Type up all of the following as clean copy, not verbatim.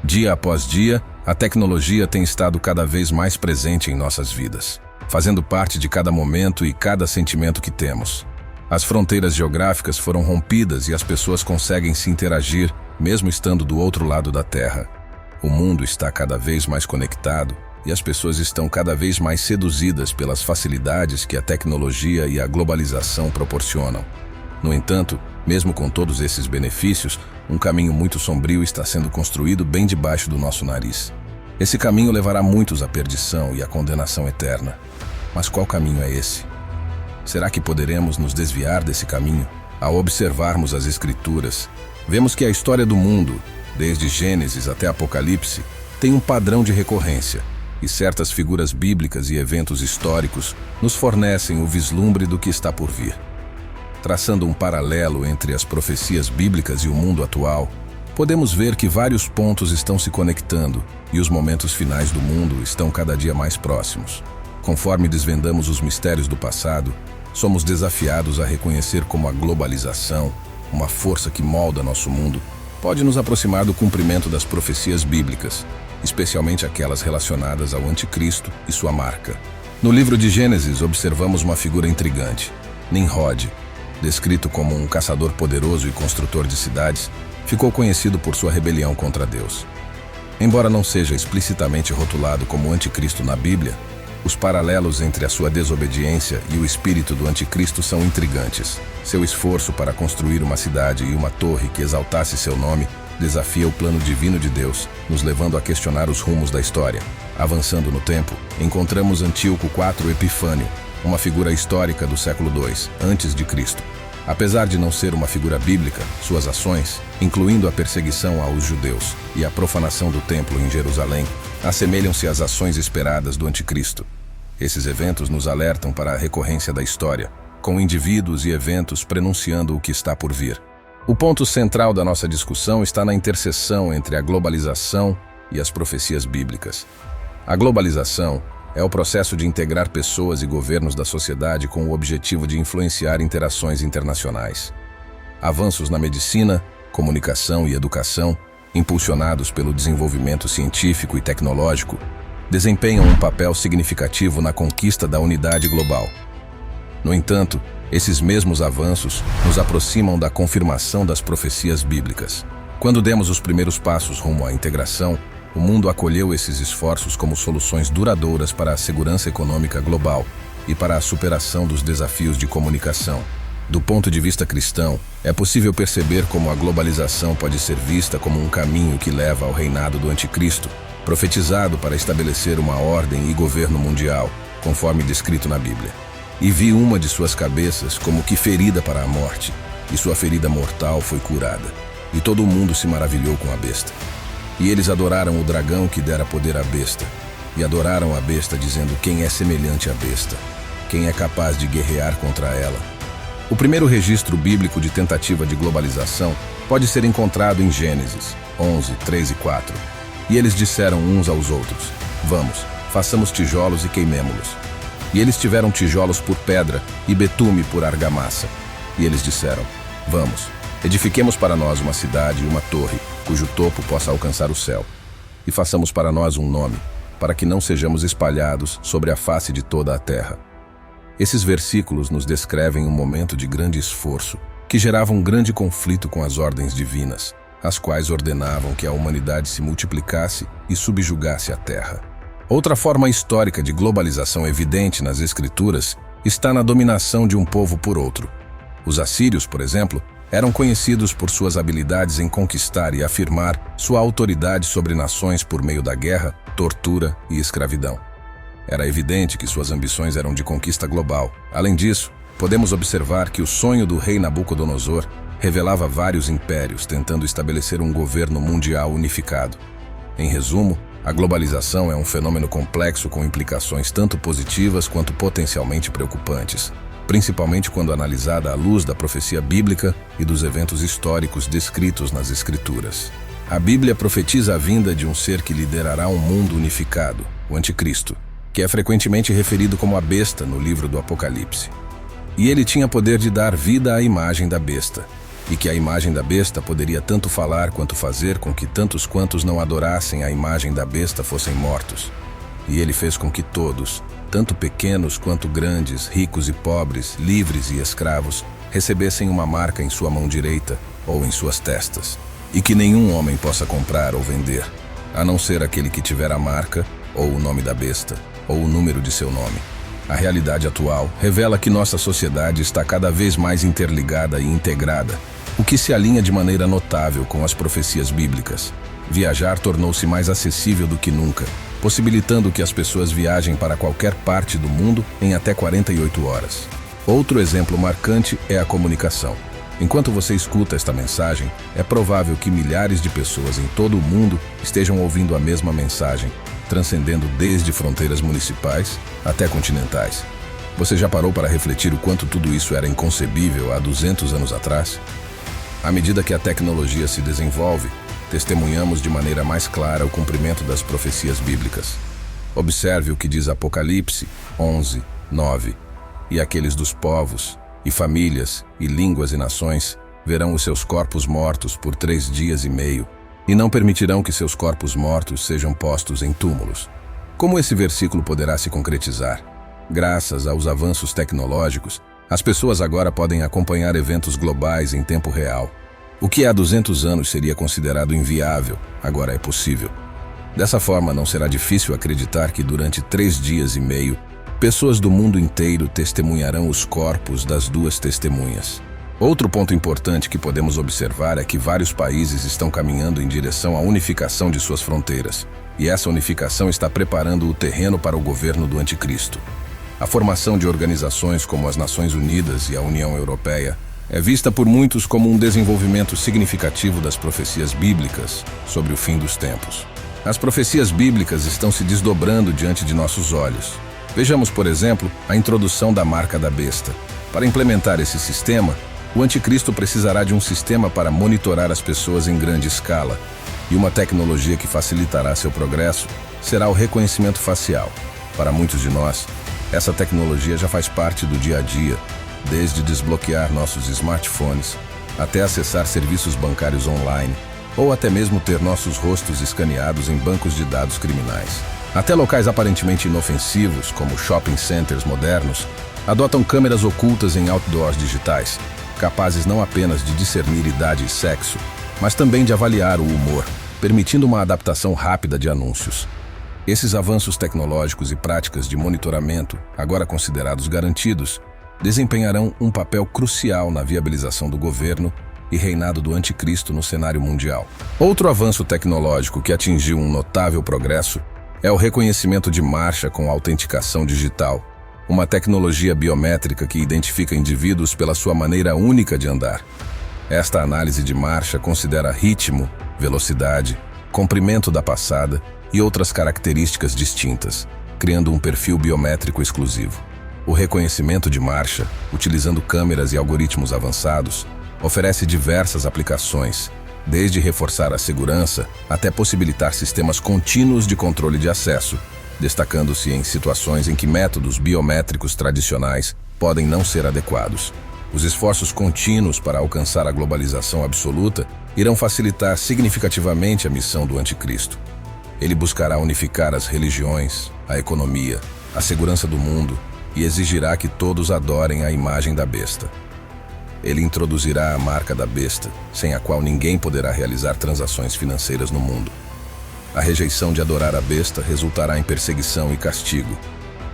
Dia após dia, a tecnologia tem estado cada vez mais presente em nossas vidas, fazendo parte de cada momento e cada sentimento que temos. As fronteiras geográficas foram rompidas e as pessoas conseguem se interagir, mesmo estando do outro lado da Terra. O mundo está cada vez mais conectado e as pessoas estão cada vez mais seduzidas pelas facilidades que a tecnologia e a globalização proporcionam. No entanto, mesmo com todos esses benefícios, um caminho muito sombrio está sendo construído bem debaixo do nosso nariz. Esse caminho levará muitos à perdição e à condenação eterna. Mas qual caminho é esse? Será que poderemos nos desviar desse caminho? Ao observarmos as Escrituras, vemos que a história do mundo, desde Gênesis até Apocalipse, tem um padrão de recorrência, e certas figuras bíblicas e eventos históricos nos fornecem o vislumbre do que está por vir. Traçando um paralelo entre as profecias bíblicas e o mundo atual, podemos ver que vários pontos estão se conectando e os momentos finais do mundo estão cada dia mais próximos. Conforme desvendamos os mistérios do passado, somos desafiados a reconhecer como a globalização, uma força que molda nosso mundo, pode nos aproximar do cumprimento das profecias bíblicas, especialmente aquelas relacionadas ao Anticristo e sua marca. No livro de Gênesis, observamos uma figura intrigante, Nimrod. Descrito como um caçador poderoso e construtor de cidades, ficou conhecido por sua rebelião contra Deus. Embora não seja explicitamente rotulado como Anticristo na Bíblia, os paralelos entre a sua desobediência e o espírito do Anticristo são intrigantes. Seu esforço para construir uma cidade e uma torre que exaltasse seu nome desafia o plano divino de Deus, nos levando a questionar os rumos da história. Avançando no tempo, encontramos Antíoco IV Epifânio, uma figura histórica do século II, antes de Cristo. Apesar de não ser uma figura bíblica, suas ações, incluindo a perseguição aos judeus e a profanação do templo em Jerusalém, assemelham-se às ações esperadas do Anticristo. Esses eventos nos alertam para a recorrência da história, com indivíduos e eventos prenunciando o que está por vir. O ponto central da nossa discussão está na interseção entre a globalização e as profecias bíblicas. A globalização é o processo de integrar pessoas e governos da sociedade com o objetivo de influenciar interações internacionais. Avanços na medicina, comunicação e educação, impulsionados pelo desenvolvimento científico e tecnológico, desempenham um papel significativo na conquista da unidade global. No entanto, esses mesmos avanços nos aproximam da confirmação das profecias bíblicas. Quando demos os primeiros passos rumo à integração, o mundo acolheu esses esforços como soluções duradouras para a segurança econômica global e para a superação dos desafios de comunicação. Do ponto de vista cristão, é possível perceber como a globalização pode ser vista como um caminho que leva ao reinado do Anticristo, profetizado para estabelecer uma ordem e governo mundial, conforme descrito na Bíblia. E vi uma de suas cabeças como que ferida para a morte, e sua ferida mortal foi curada. E todo o mundo se maravilhou com a besta. E eles adoraram o dragão que dera poder à besta, e adoraram a besta dizendo: quem é semelhante à besta? Quem é capaz de guerrear contra ela? O primeiro registro bíblico de tentativa de globalização pode ser encontrado em Gênesis 11, 3 e 4. E eles disseram uns aos outros: vamos, façamos tijolos e queimemo-los. E eles tiveram tijolos por pedra e betume por argamassa. E eles disseram: vamos, edifiquemos para nós uma cidade e uma torre, cujo topo possa alcançar o céu. E façamos para nós um nome, para que não sejamos espalhados sobre a face de toda a terra. Esses versículos nos descrevem um momento de grande esforço, que gerava um grande conflito com as ordens divinas, as quais ordenavam que a humanidade se multiplicasse e subjugasse a terra. Outra forma histórica de globalização evidente nas Escrituras está na dominação de um povo por outro. Os assírios, por exemplo, eram conhecidos por suas habilidades em conquistar e afirmar sua autoridade sobre nações por meio da guerra, tortura e escravidão. Era evidente que suas ambições eram de conquista global. Além disso, podemos observar que o sonho do rei Nabucodonosor revelava vários impérios tentando estabelecer um governo mundial unificado. Em resumo, a globalização é um fenômeno complexo com implicações tanto positivas quanto potencialmente preocupantes, principalmente quando analisada à luz da profecia bíblica e dos eventos históricos descritos nas Escrituras. A Bíblia profetiza a vinda de um ser que liderará um mundo unificado, o Anticristo, que é frequentemente referido como a besta no livro do Apocalipse. E ele tinha poder de dar vida à imagem da besta. e que a imagem da besta poderia tanto falar quanto fazer com que tantos quantos não adorassem a imagem da besta fossem mortos. E ele fez com que todos, tanto pequenos quanto grandes, ricos e pobres, livres e escravos, recebessem uma marca em sua mão direita ou em suas testas, e que nenhum homem possa comprar ou vender, a não ser aquele que tiver a marca, ou o nome da besta, ou o número de seu nome. A realidade atual revela que nossa sociedade está cada vez mais interligada e integrada, o que se alinha de maneira notável com as profecias bíblicas. Viajar tornou-se mais acessível do que nunca, possibilitando que as pessoas viajem para qualquer parte do mundo em até 48 horas. Outro exemplo marcante é a comunicação. Enquanto você escuta esta mensagem, é provável que milhares de pessoas em todo o mundo estejam ouvindo a mesma mensagem, transcendendo desde fronteiras municipais até continentais. Você já parou para refletir o quanto tudo isso era inconcebível há 200 anos atrás? À medida que a tecnologia se desenvolve, testemunhamos de maneira mais clara o cumprimento das profecias bíblicas. Observe o que diz Apocalipse 11:9. E aqueles dos povos, e famílias, e línguas e nações, verão os seus corpos mortos por 3 dias e meio, e não permitirão que seus corpos mortos sejam postos em túmulos. Como esse versículo poderá se concretizar? Graças aos avanços tecnológicos, as pessoas agora podem acompanhar eventos globais em tempo real. O que há 200 anos seria considerado inviável, agora é possível. Dessa forma, não será difícil acreditar que durante 3 dias e meio, pessoas do mundo inteiro testemunharão os corpos das 2 testemunhas. Outro ponto importante que podemos observar é que vários países estão caminhando em direção à unificação de suas fronteiras, e essa unificação está preparando o terreno para o governo do Anticristo. A formação de organizações como as Nações Unidas e a União Europeia é vista por muitos como um desenvolvimento significativo das profecias bíblicas sobre o fim dos tempos. As profecias bíblicas estão se desdobrando diante de nossos olhos. Vejamos, por exemplo, a introdução da marca da besta. Para implementar esse sistema, o Anticristo precisará de um sistema para monitorar as pessoas em grande escala, e uma tecnologia que facilitará seu progresso será o reconhecimento facial. Para muitos de nós, essa tecnologia já faz parte do dia a dia, desde desbloquear nossos smartphones, até acessar serviços bancários online, ou até mesmo ter nossos rostos escaneados em bancos de dados criminais. Até locais aparentemente inofensivos, como shopping centers modernos, adotam câmeras ocultas em outdoors digitais, capazes não apenas de discernir idade e sexo, mas também de avaliar o humor, permitindo uma adaptação rápida de anúncios. Esses avanços tecnológicos e práticas de monitoramento, agora considerados garantidos, desempenharão um papel crucial na viabilização do governo e reinado do Anticristo no cenário mundial. Outro avanço tecnológico que atingiu um notável progresso é o reconhecimento de marcha com autenticação digital, uma tecnologia biométrica que identifica indivíduos pela sua maneira única de andar. Esta análise de marcha considera ritmo, velocidade, comprimento da passada e outras características distintas, criando um perfil biométrico exclusivo. O reconhecimento de marcha, utilizando câmeras e algoritmos avançados, oferece diversas aplicações, desde reforçar a segurança até possibilitar sistemas contínuos de controle de acesso, destacando-se em situações em que métodos biométricos tradicionais podem não ser adequados. Os esforços contínuos para alcançar a globalização absoluta irão facilitar significativamente a missão do Anticristo. Ele buscará unificar as religiões, a economia, a segurança do mundo e exigirá que todos adorem a imagem da besta. Ele introduzirá a marca da besta, sem a qual ninguém poderá realizar transações financeiras no mundo. A rejeição de adorar a besta resultará em perseguição e castigo.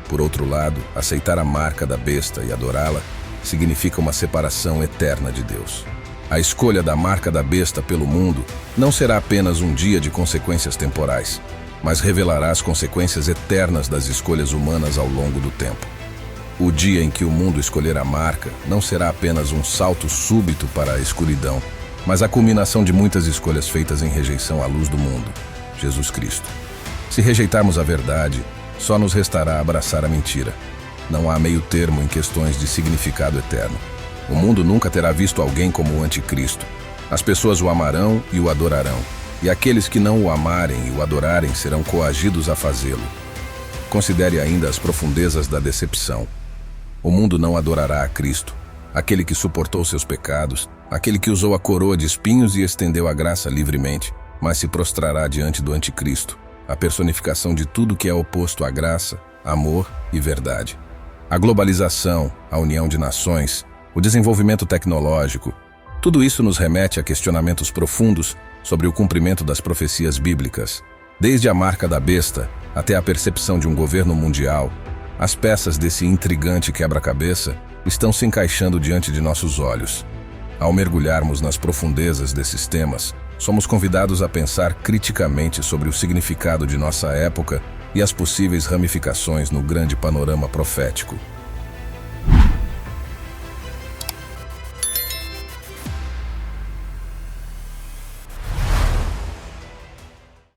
Por outro lado, aceitar a marca da besta e adorá-la significa uma separação eterna de Deus. A escolha da marca da besta pelo mundo não será apenas um dia de consequências temporais, mas revelará as consequências eternas das escolhas humanas ao longo do tempo. O dia em que o mundo escolher a marca não será apenas um salto súbito para a escuridão, mas a culminação de muitas escolhas feitas em rejeição à luz do mundo, Jesus Cristo. Se rejeitarmos a verdade, só nos restará abraçar a mentira. Não há meio termo em questões de significado eterno. O mundo nunca terá visto alguém como o Anticristo. As pessoas o amarão e o adorarão, e aqueles que não o amarem e o adorarem serão coagidos a fazê-lo. Considere ainda as profundezas da decepção. O mundo não adorará a Cristo, aquele que suportou seus pecados aquele que usou a coroa de espinhos e estendeu a graça livremente, mas se prostrará diante do anticristo, a personificação de tudo que é oposto à graça, amor e verdade. A globalização, a união de nações, o desenvolvimento tecnológico, tudo isso nos remete a questionamentos profundos sobre o cumprimento das profecias bíblicas. Desde a marca da besta até a percepção de um governo mundial, as peças desse intrigante quebra-cabeça estão se encaixando diante de nossos olhos. Ao mergulharmos nas profundezas desses temas, somos convidados a pensar criticamente sobre o significado de nossa época e as possíveis ramificações no grande panorama profético.